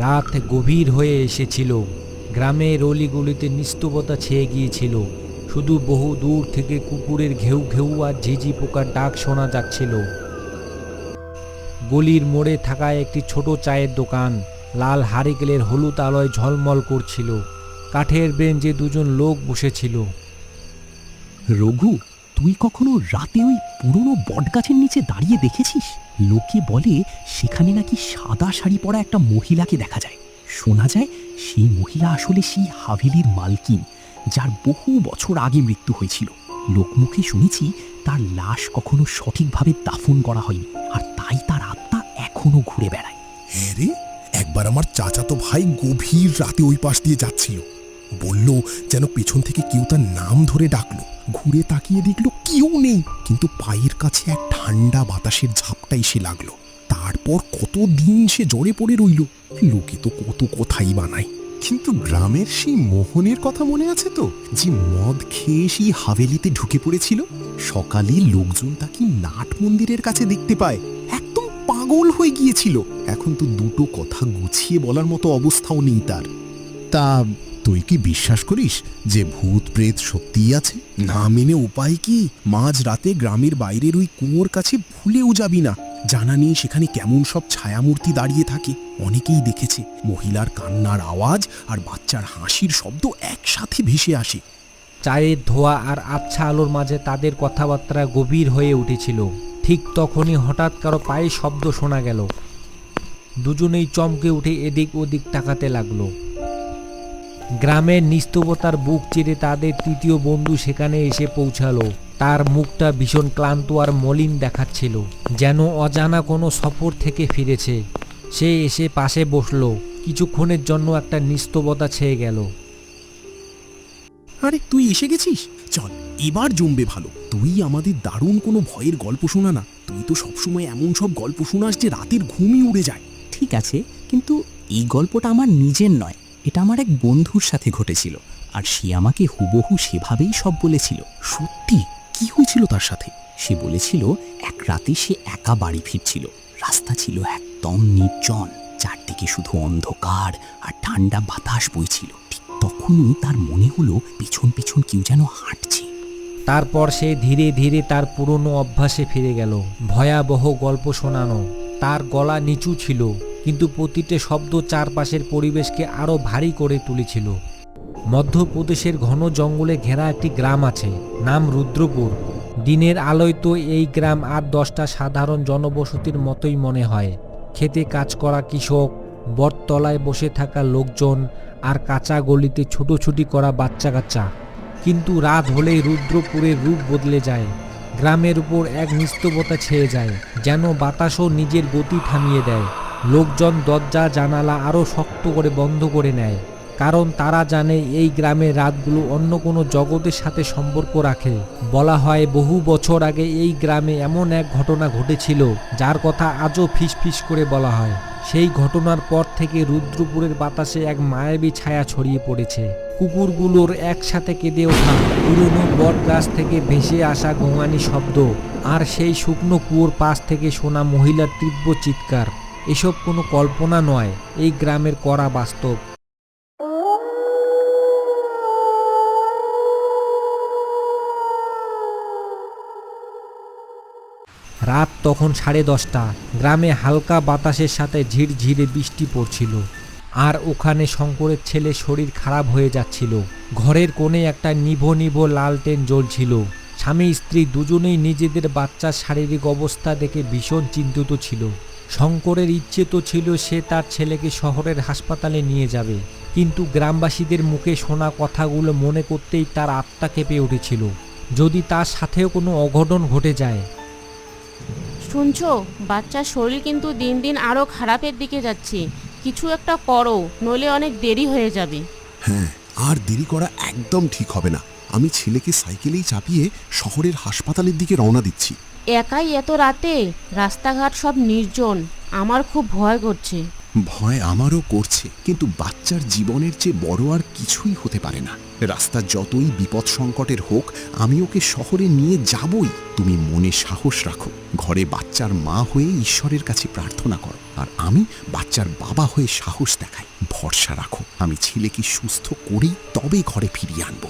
রাত গভীর হয়ে এসেছিল। গ্রামের অলিগলিতে নিস্তব্ধতা ছেয়ে গিয়েছিল। শুধু বহু দূর থেকে কুকুরের ঘেউ ঘেউ আর ঝিঝি পোকার ডাক শোনা যাচ্ছিল। গলির মোড়ে থাকা একটি ছোট চায়ের দোকান লাল হারিকেলের হলুদ আলোয় ঝলমল করছিল। কাঠের বেঞ্চে দুজন লোক বসেছিল। রঘু, তুই কখনো রাতে ওই পুরনো বটগাছের নিচে দাঁড়িয়ে দেখেছিস? লোকে বলে সেখানে নাকি সাদা শাড়ি পরা একটা মহিলাকে দেখা যায়। শোনা যায় সেই মহিলা আসলে সেই হাভেলির মালকিন, যার বহু বছর আগে মৃত্যু হয়েছিল। লোকমুখে শুনেছি তার লাশ কখনো সঠিকভাবে দাফন করা হয়নি, আর তাই তার আত্মা এখনো ঘুরে বেড়ায়। হ্যাঁ রে, একবার আমার চাচাতো ভাই গভীর রাতে ওই পাশ দিয়ে যাচ্ছিল। বলল যেন পেছন থেকে কেউ তার নাম ধরে ডাকলো। ঘুরে তাকিয়ে দেখলো কেউ নেই, কিন্তু পায়ের কাছে এক ঠান্ডা বাতাসের ঝাপটা এসে লাগলো। তারপর কতদিন সে জ্বরে পড়ে রইল। লোকে তো কত কথাই বানায়। কিন্তু গ্রামের সেই মোহনের কথা মনে আছে তো, যে মদ খেয়ে সেই হাভেলিতে ঢুকে পড়েছিল? সকালে লোকজন তাকে নাট মন্দিরের কাছে দেখতে পায়। একদম পাগল হয়ে গিয়েছিল। এখন তো দুটো কথা গুছিয়ে বলার মতো অবস্থাও নেই তার। তা তুই কি বিশ্বাস করিস যে ভূত প্রেত সত্যিই আছে? না মেনে উপায় কি? মাঝ রাতে গ্রামের বাইরের ওই কুয়োর কাছে ভুলেও যাবি না। জানা নেই সেখানে কেমন সব ছায়ামূর্তি দাঁড়িয়ে থাকে। অনেকেই দেখেছে মহিলার কান্নার আওয়াজ আর বাচ্চার হাসির শব্দ একসাথে ভেসে আসে। চায়ের ধোঁয়া আর আবছা আলোর মাঝে তাদের কথাবার্তা গভীর হয়ে উঠেছিল। ঠিক তখনই হঠাৎ কারো পায়ে শব্দ শোনা গেল। দুজনেই চমকে উঠে এদিক ওদিক তাকাতে লাগলো। গ্রামের নিস্তব্ধতার বুক চিরে তাদের তৃতীয় বন্ধু সেখানে এসে পৌঁছালো। তার মুখটা ভীষণ ক্লান্ত আর মলিন দেখাচ্ছিল, যেন অজানা কোনো সফর থেকে ফিরেছে। সে এসে পাশে বসলো। কিছুক্ষণের জন্য একটা নিস্তব্ধতা ছেয়ে গেল। আরে তুই এসে গেছিস, চল এবার জমবে ভালো। তুই আমাদের দারুণ কোনো ভয়ের গল্প শোনা না। তুই তো সবসময় এমন সব গল্প শোনাস যে রাতের ঘুমই উড়ে যায়। ঠিক আছে, কিন্তু এই গল্পটা আমার নিজের নয়, এটা আমার এক বন্ধুর সাথে ঘটেছিল, আর সে আমাকে হুবহু সেভাবেই সব বলেছিল। সত্যি? কি হয়েছিল তার সাথে? সে বলেছিল এক রাতে সে একা বাড়ি ফিরছিল। রাস্তা ছিল একদম নির্জন, চারদিকে শুধু অন্ধকার আর ঠান্ডা বাতাস বইছিল। ঠিক তখনই তার মনে হলো পিছন পিছন কেউ যেন হাঁটছে। তারপর সে ধীরে ধীরে তার পুরনো অভ্যাসে ফিরে গেল, ভয়াবহ গল্প শোনানো। তার গলা নিচু ছিল, কিন্তু প্রতিটি শব্দ চারপাশের পরিবেশকে আরও ভারী করে তুলেছিল। মধ্যপ্রদেশের ঘন জঙ্গলে ঘেরা একটি গ্রাম আছে, নাম রুদ্রপুর। দিনের আলোয় তো এই গ্রাম 8-10টা সাধারণ জনবসতির মতোই মনে হয়। খেতে কাজ করা কৃষক, বটতলায় বসে থাকা লোকজন, আর কাঁচা গলিতে ছুটোছুটি করা বাচ্চা কাচ্চা। কিন্তু রাত হলেই রুদ্রপুরের রূপ বদলে যায়। গ্রামের উপর এক নিস্তব্ধতা ছেয়ে যায়, যেন বাতাসও নিজের গতি থামিয়ে দেয়। লোকজন দরজা জানালা আরও শক্ত করে বন্ধ করে নেয়, কারণ তারা জানে এই গ্রামের রাতগুলো অন্য কোনো জগতের সাথে সম্পর্ক রাখে। বলা হয় বহু বছর আগে এই গ্রামে এমন এক ঘটনা ঘটেছিল যার কথা আজও ফিসফিস করে বলা হয়। সেই ঘটনার পর থেকে রুদ্রপুরের বাতাসে এক মায়াবী ছায়া ছড়িয়ে পড়েছে। কুকুরগুলোর একসাথে কেঁদে ওঠা, পুরনো বট গাছ থেকে ভেসে আসা গোঙানি শব্দ, আর সেই শুকনো কুয়োর পাশ থেকে শোনা মহিলার তীব্র চিৎকার। এসব কোনো কল্পনা নয়, এই গ্রামের কড়া বাস্তব। রাত তখন 10:30। গ্রামে হালকা বাতাসের সাথে ঝিরঝিরে বৃষ্টি পড়ছিল, আর ওখানে শঙ্করের ছেলে শরীর খারাপ হয়ে যাচ্ছিল। ঘরের কোণে একটা নিভো নিভো লালটেন জ্বলছিল। স্বামী স্ত্রী দুজনেই নিজেদের বাচ্চার শারীরিক অবস্থা দেখে ভীষণ চিন্তিত ছিল। শঙ্করের ইচ্ছে তো ছিল সে তার ছেলেকে শহরের হাসপাতালে নিয়ে যাবে, কিন্তু গ্রামবাসীদের মুখে শোনা কথাগুলো মনে করতেই তার আত্মা কেঁপে উঠেছিল। যদি তার সাথেও কোনো অঘটন ঘটে যায়। শুনছো, বাচ্চার শরীর কিন্তু দিন দিন আরো খারাপের দিকে যাচ্ছে। কিছু একটা করো, নইলে অনেক দেরি হয়ে যাবে। হ্যাঁ, আর দেরি করা একদম ঠিক হবে না। আমি ছেলেকে সাইকেলেই চাপিয়ে শহরের হাসপাতালের দিকে রওনা দিচ্ছি। একাই এত রাতে? রাস্তাঘাট সব নির্জন, আমার খুব ভয় করছে। ভয় আমারও করছে, কিন্তু বাচ্চার জীবনের চেয়ে বড় আর কিছুই হতে পারে না। রাস্তা যতই বিপদ সংকটের হোক, আমি ওকে শহরে নিয়ে যাবই। তুমি মনে সাহস রাখো, ঘরে বাচ্চার মা হয়ে ঈশ্বরের কাছে প্রার্থনা করো, আর আমি বাচ্চার বাবা হয়ে সাহস দেখাই। ভরসা রাখো, আমি ছেলেকে সুস্থ করেই তবে ঘরে ফিরিয়ে আনবো।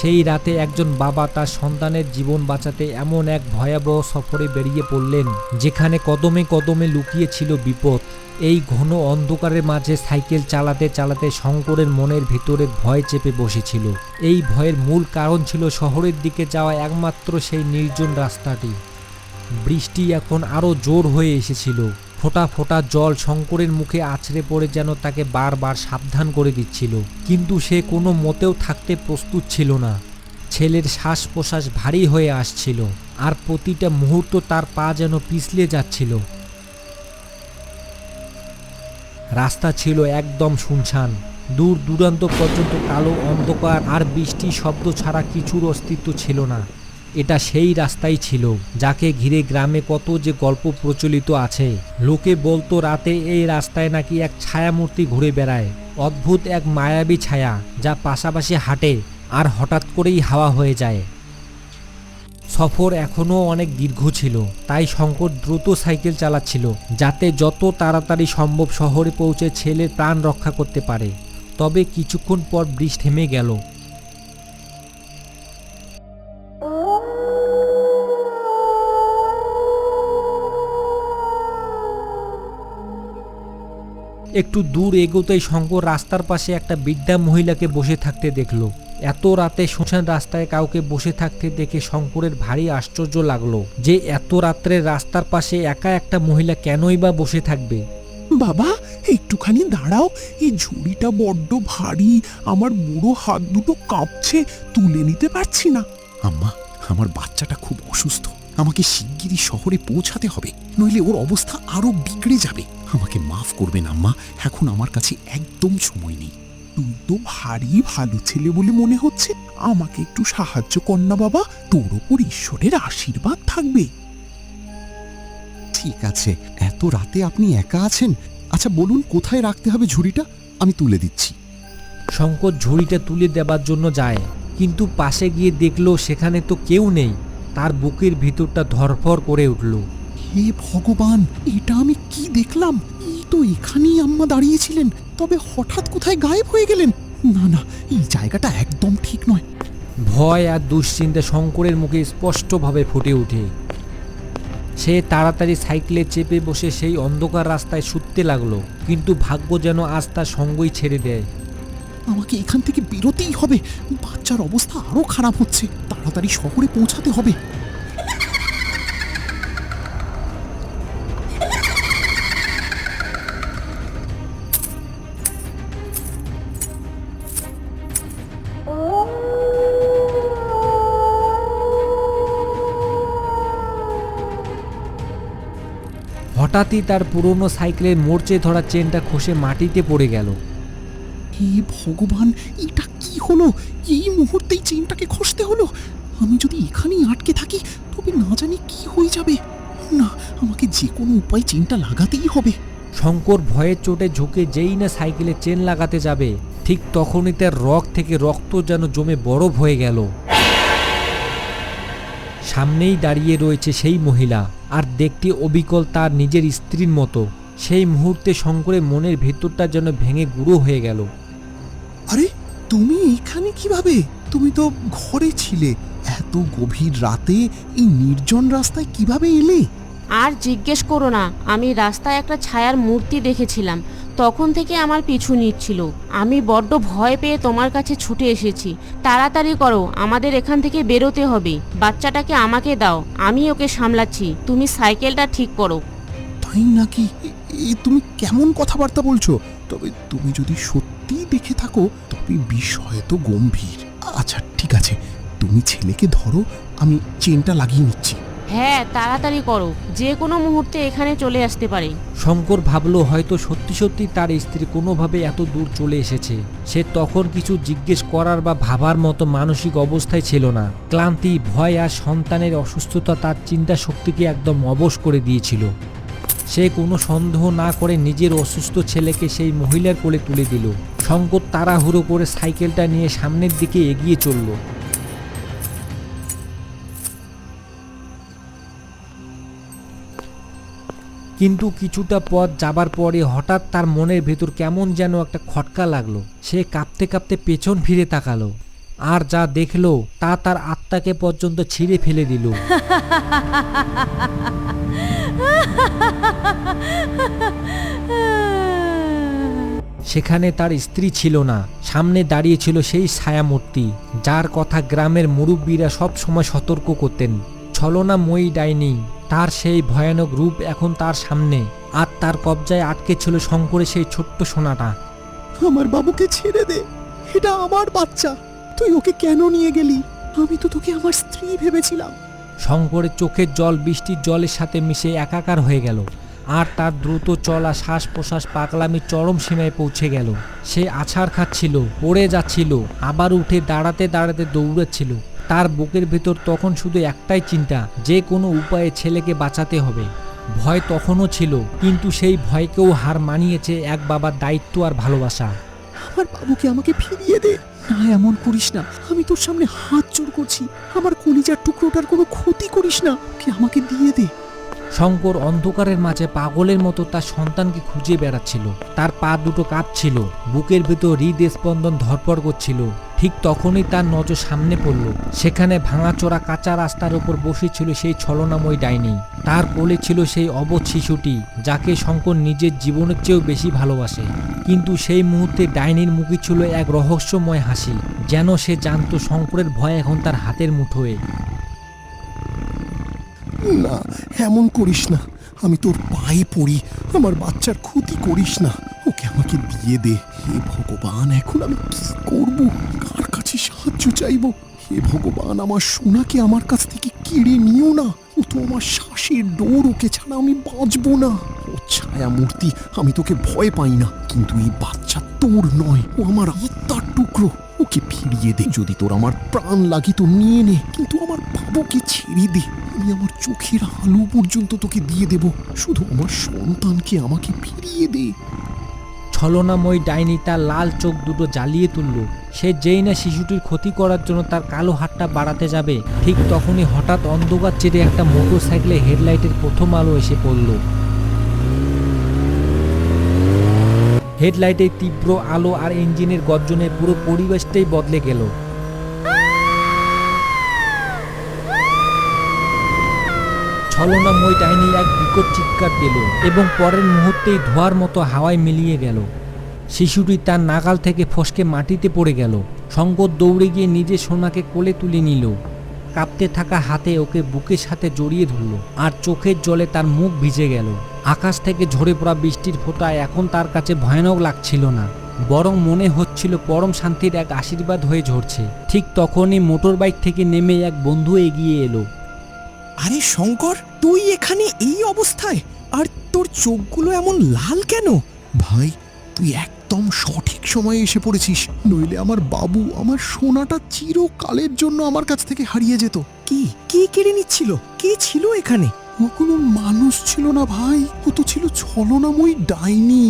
সেই রাতে একজন বাবা তার সন্তানের জীবন বাঁচাতে এমন এক ভয়াবহ সফরে বেরিয়ে পড়লেন, যেখানে কদমে কদমে লুকিয়ে ছিল বিপদ। এই ঘন অন্ধকারের মাঝে সাইকেল চালাতে চালাতে শঙ্করের মনের ভিতরে ভয় চেপে বসেছিল। এই ভয়ের মূল কারণ ছিল শহরের দিকে যাওয়া একমাত্র সেই নির্জন রাস্তাটি। বৃষ্টি এখন আরও জোর হয়ে এসেছিল। ফোঁটা ফোঁটা জল শঙ্করের মুখে আছড়ে পড়ে যেন তাকে বারবার সাবধান করে দিচ্ছিল, কিন্তু সে কোনো মতেও থাকতে প্রস্তুত ছিল না। ছেলের শ্বাস প্রশ্বাস ভারী হয়ে আসছিল, আর প্রতিটা মুহূর্ত তার পা যেন পিছলে যাচ্ছিল। রাস্তা ছিল একদম শুনশান, দূর দূরান্ত পর্যন্ত কালো অন্ধকার, আর বৃষ্টির শব্দ ছাড়া কিছুর অস্তিত্ব ছিল না। এটা সেই রাস্তাই ছিল যাকে ঘিরে গ্রামে কত যে গল্প প্রচলিত আছে। লোকে বলতো রাতে এই রাস্তায় নাকি এক ছায়ামূর্তি ঘুরে বেড়ায়, অদ্ভুত এক মায়াবী ছায়া যা পাশাপাশি হাঁটে আর হঠাৎ করেই হাওয়া হয়ে যায়। সফর এখনও অনেক দীর্ঘ ছিল, তাই শঙ্কর দ্রুত সাইকেল চালাচ্ছিল যাতে যত তাড়াতাড়ি সম্ভব শহরে পৌঁছে ছেলের প্রাণ রক্ষা করতে পারে। তবে কিছুক্ষণ পর বৃষ্টি থেমে গেল। একটু দূর এগোতেই শঙ্কর রাস্তার পাশে একটা বৃদ্ধা মহিলাকে বসে থাকতে দেখল। এত রাতে শুনশান রাস্তায় কাউকে বসে থাকতে দেখে শঙ্করের ভারী আশ্চর্য লাগলো যে এত রাত্রে রাস্তার পাশে একা একটা মহিলা কেনই বা বসে থাকবে। বাবা, একটুখানি দাঁড়াও, এই ঝুড়িটা বড্ড ভারী, আমার বুড়ো হাত দুটো কাঁপছে, তুলে নিতে পারছি না। আম্মা, আমার বাচ্চাটা খুব অসুস্থ, আমাকে শিগগিরই শহরে পৌঁছাতে হবে, নইলে ওর অবস্থা আরো বিগড়ে যাবে। আমাকে মাফ করবেন আম্মা, এখন আমার কাছে একদম সময় নেই। তুই তো ভারী ভালো ছেলে বলে মনে হচ্ছে, আমাকে একটু সাহায্য কর না বাবা, তোর ওপর ঈশ্বরের আশীর্বাদ থাকবে। ঠিক আছে, এত রাতে আপনি একা আছেন? আচ্ছা বলুন, কোথায় রাখতে হবে ঝুড়িটা, আমি তুলে দিচ্ছি। শঙ্কর ঝুড়িটা তুলে দেবার জন্য যায়, কিন্তু পাশে গিয়ে দেখলো সেখানে তো কেউ নেই। তার বুকের ভিতরটা ধরফর করে উঠল। হে ভগবান, এটা আমি কি দেখলাম? এই তো এখানেই আম্মা দাঁড়িয়েছিলেন, তবে হঠাৎ কোথায় গায়েব হয়ে গেলেন? না না, এই জায়গাটা একদম ঠিক নয়। ভয় আর দুশ্চিন্তা শঙ্করের মুখে স্পষ্টভাবে ফুটে ওঠে। সে তাড়াতাড়ি সাইকেলে চেপে বসে সেই অন্ধকার রাস্তায় ছুটতে লাগলো, কিন্তু ভাগ্য যেন আজ তার সঙ্গই ছেড়ে দেয়। আমাকে এখান থেকে বেরোতেই হবে, বাচ্চার অবস্থা আরো খারাপ হচ্ছে, তাড়াতাড়ি শহরে পৌঁছাতে হবে। হঠাৎই তার পুরনো সাইকেলের মোর্চে ধরা চেনটা খসে মাটিতে পড়ে গেল। হে ভগবান, এটা কি হলো? এই মুহূর্তেই চেনটাকে খসতে হলো। আমি যদি এখানেই আটকে থাকি তবে না জানি কি হয়ে যাবে। না, আমাকে যে কোনো উপায় চেনটা লাগাতেই হবে। শঙ্কর ভয়ের চোটে ঝুঁকে যেই না সাইকেলে চেন লাগাতে যাবে, ঠিক তখনই তার রগ থেকে রক্ত যেন জমে বরফ হয়ে গেল। সামনেই দাঁড়িয়ে রয়েছে সেই মহিলা, আর দেখতে অবিকল তার নিজের স্ত্রীর মতো। সেই মুহূর্তে শঙ্করের মনের ভেতরটা যেন ভেঙে গুঁড়ো হয়ে গেল। আরে, তুমি এখানে কিভাবে? তুমি তো ঘরে ছিলে, এত গভীর রাতে এই নির্জন রাস্তায় কিভাবে এলে? আর জিজ্ঞেস করো না, আমি রাস্তায় একটা ছায়ার মূর্তি দেখেছিলাম, তখন থেকে আমার পিছু নিচ্ছিল। আমি বড্ড ভয় পেয়ে তোমার কাছে ছুটে এসেছি। তাড়াতাড়ি করো, আমাদের এখান থেকে বেরোতে হবে। বাচ্চাটাকে আমাকে দাও, আমি ওকে সামলাচ্ছি। তুমি সাইকেলটা ঠিক করো। তাই নাকি? তুমি কেমন কথাবার্তা বলছো? তবে তুমি যদি সত্যি দেখে থাকো তবে বিষয় তো গম্ভীর। আচ্ছা ঠিক আছে, তুমি ছেলেকে ধরো, আমি চেনটা লাগিয়ে নিচ্ছি। হ্যাঁ, তাড়াতাড়ি করো, যে কোনো মুহূর্তে এখানে চলে আসতে পারে। শঙ্কর ভাবলো হয়তো সত্যি সত্যি তার স্ত্রী কোনোভাবে এত দূর চলে এসেছে। সে তখন কিছু জিজ্ঞেস করার বা ভাবার মতো মানসিক অবস্থায় ছিল না। ক্লান্তি, ভয় আর সন্তানের অসুস্থতা তার চিন্তা শক্তিকে একদম অবশ করে দিয়েছিল। সে কোনো সন্দেহ না করে নিজের অসুস্থ ছেলেকে সেই মহিলার কোলে তুলে দিল। শঙ্কর তাড়াহুড়ো করে সাইকেলটা নিয়ে সামনের দিকে এগিয়ে চলল। কিন্তু কিছুটা পথ যাবার পরে হঠাৎ তার মনের ভেতর কেমন যেন একটা খটকা লাগলো। সে কাঁপতে কাঁপতে পেছন ফিরে তাকালো, আর যা দেখলো তা তার আত্মাকে পর্যন্ত ছিঁড়ে ফেলে দিল। সেখানে তার স্ত্রী ছিল না, সামনে দাঁড়িয়ে ছিল সেই ছায়ামূর্তি যার কথা গ্রামের মুরব্বীরা সব সময় সতর্ক করতেন। ছলনাময়ী ডাইনি, তার সেই ভয়ানক রূপ এখন তার সামনে, আর তার কবজায় আটকে ছিল শঙ্করের সেই ছোট্ট সোনাটা। আমার বাবুকে ছেড়ে দে, এটা আমার বাচ্চা, তুই ওকে কেন নিয়ে গেলি? আমি তো তোকে আমার স্ত্রী ভেবেছিলাম। শঙ্করের চোখের জল বৃষ্টির জলের সাথে মিশে একাকার হয়ে গেল, আর তার দ্রুত চলা শ্বাস প্রশ্বাস পাগলামির চরম সীমায় পৌঁছে গেল। সে আছাড় খাচ্ছিল, পড়ে যাচ্ছিল, আবার উঠে দাঁড়াতে দাঁড়াতে দৌড়াচ্ছিল। তার বুকের ভেতর তখন শুধু একটাই চিন্তা, যে কোনো উপায়ে ছেলেকে বাঁচাতে হবে। ভয় তখনও ছিল, কিন্তু সেই ভয়কেও হার মানিয়েছে এক বাবার দায়িত্ব আর ভালোবাসা। আমার বাবুকে আমাকে ফিরিয়ে দে। না, এমন করিস না, আমি তোর সামনে হাত জোড় করছি, আমার কলিজার টুকরোটার কোনো ক্ষতি করিস না, ওকে আমাকে দিয়ে দে। শঙ্কর অন্ধকারের মাঝে পাগলের মতো তার সন্তানকে খুঁজে বেড়াচ্ছিল। তার পা দুটো কাঁপছিল, বুকের ভেতর হৃদস্পন্দন ধরপড় করছিল। ঠিক তখনই তার নজর সামনে পড়ল। সেখানে ভাঙাচোরা কাঁচা রাস্তার উপর বসেছিল সেই ছলনাময় ডাইনি। তার কোলে ছিল সেই অবোধ শিশুটি যাকে শঙ্কর নিজের জীবনের চেয়েও বেশি ভালোবাসে। কিন্তু সেই মুহূর্তে ডাইনির মুখে ছিল এক রহস্যময় হাসি, যেন সে জানতো শঙ্করের ভয় এখন তার হাতের মুঠোয়। না, এমন করিস না, আমি তোর পায়ে পড়ি, আমার বাচ্চার ক্ষতি করিস না, ওকে আমাকে দিয়ে দে। হে ভগবান, এখন আমি কি করব? কার কাছে সাহায্য চাইব? হে ভগবান, আমার সোনাকে আমার কাছ থেকে কেড়ে নিও না, ও তো আমার শ্বাসের ডোর, ওকে ছাড়া আমি বাঁচবো না। ও ছায়া মূর্তি, আমি তোকে ভয় পাই না, কিন্তু এই বাচ্চা তোর নয়, ও আমার আত্মার টুকরো, ওকে ফিরিয়ে দে। যদি তোর আমার প্রাণ লাগে তো নিয়ে নে, কিন্তু আমার বাবুকে ছেড়ে দে। আমি আমার চোখের আলো পর্যন্ত তোকে দিয়ে দেব, শুধু আমার সন্তানকে আমাকে ফিরিয়ে দে। ছলনাময় ডাইনি তার লাল চোখ দুটো জ্বালিয়ে তুলল। সে যেই না শিশুটির ক্ষতি করার জন্য তার কালো হাতটা বাড়াতে যাবে, ঠিক তখনই হঠাৎ অন্ধকার চেয়ে একটা মোটর সাইকেলে হেডলাইটের প্রথম আলো এসে পড়ল। হেডলাইটের তীব্র আলো আর ইঞ্জিনের গর্জনে পুরো পরিবেশটাই বদলে গেল। ছলনাময় ডাইনি এক বিকট চিৎকার দিল এবং পরের মুহূর্তেই ধোঁয়ার মতো হাওয়ায় মিলিয়ে গেল। শিশুটি তার নাগাল থেকে ফসকে মাটিতে পড়ে গেল। শঙ্কর দৌড়ে গিয়ে নিজের সোনাকে কোলে তুলে নিল। কাঁপতে থাকা হাতে ওকে বুকের সাথে জড়িয়ে ধরল, আর চোখের জলে তার মুখ ভিজে গেল। আকাশ থেকে ঝরে পড়া বৃষ্টির ফোঁটায় এখন তার কাছে ভয়ানক লাগছিল না, বরং মনে হচ্ছিল পরম শান্তির এক আশীর্বাদ হয়ে ঝরছে। ঠিক তখনই মোটর বাইক থেকে নেমে এক বন্ধু এগিয়ে এলো। আরে শঙ্কর, তুই এখানে এই অবস্থায়, আর তোর চোখগুলো এমন লাল কেন? ভাই, তুই একদম সঠিক সময়ে এসে পড়েছিস, নইলে আমার বাবু, আমার সোনাটা চিরকালের জন্য আমার কাছ থেকে হারিয়ে যেত। কি কি কেড়ে নিচ্ছিল? কে ছিল এখানে? ও কোনো মানুষ ছিল না ভাই, ও তো ছিল ছলনাময়ী ডাইনি।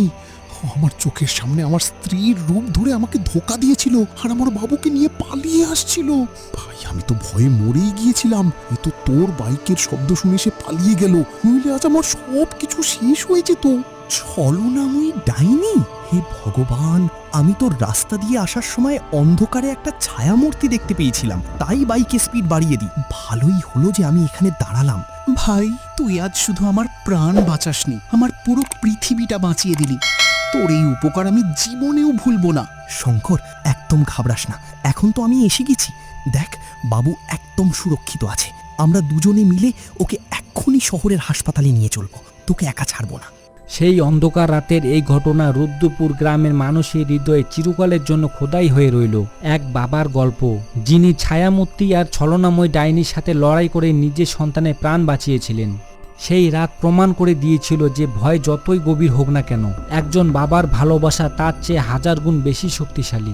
ও আমার চোখের সামনে আমার স্ত্রীর রূপ ধরে আমাকে ধোকা দিয়েছিল, আর আমার বাবুকে নিয়ে পালিয়ে আসছিল। ভাই, আমি তো ভয়ে মরেই গিয়েছিলাম। এ তো তোর বাইকের শব্দ শুনে সে পালিয়ে গেল, নইলে আজ আমার সব কিছু শেষ হয়ে যেত। ছলনাময়ী ডাইনি? হে ভগবান, আমি তোর রাস্তা দিয়ে আসার সময় অন্ধকারে একটা ছায়ামূর্তি দেখতে পেয়েছিলাম, তাই বাইকে স্পিড বাড়িয়ে দিই। ভালোই হলো যে আমি এখানে দাঁড়ালাম। ভাই, তুই আজ শুধু আমার প্রাণ বাঁচাসনি, আমার পুরো পৃথিবীটা বাঁচিয়ে দিলি। তোর এই উপকার আমি জীবনেও ভুলবো না। শঙ্কর, একদম ঘাবড়াস না, এখন তো আমি এসে গেছি। দেখ, বাবু একদম সুরক্ষিত আছে। আমরা দুজনে মিলে ওকে এক্ষুনি শহরের হাসপাতালে নিয়ে চলবো, তোকে একা ছাড়বো না। সেই অন্ধকার রাতের এই ঘটনা রুদ্রপুর গ্রামের মানুষের হৃদয়ে চিরকালের জন্য খোদাই হয়ে রইল। এক বাবার গল্প, যিনি ছায়ামূর্তি আর ছলনাময় ডাইনির সাথে লড়াই করে নিজের সন্তানের প্রাণ বাঁচিয়েছিলেন। সেই রাত প্রমাণ করে দিয়েছিল যে ভয় যতই গভীর হোক না কেন, একজন বাবার ভালোবাসা তার চেয়ে হাজার গুণ বেশি শক্তিশালী।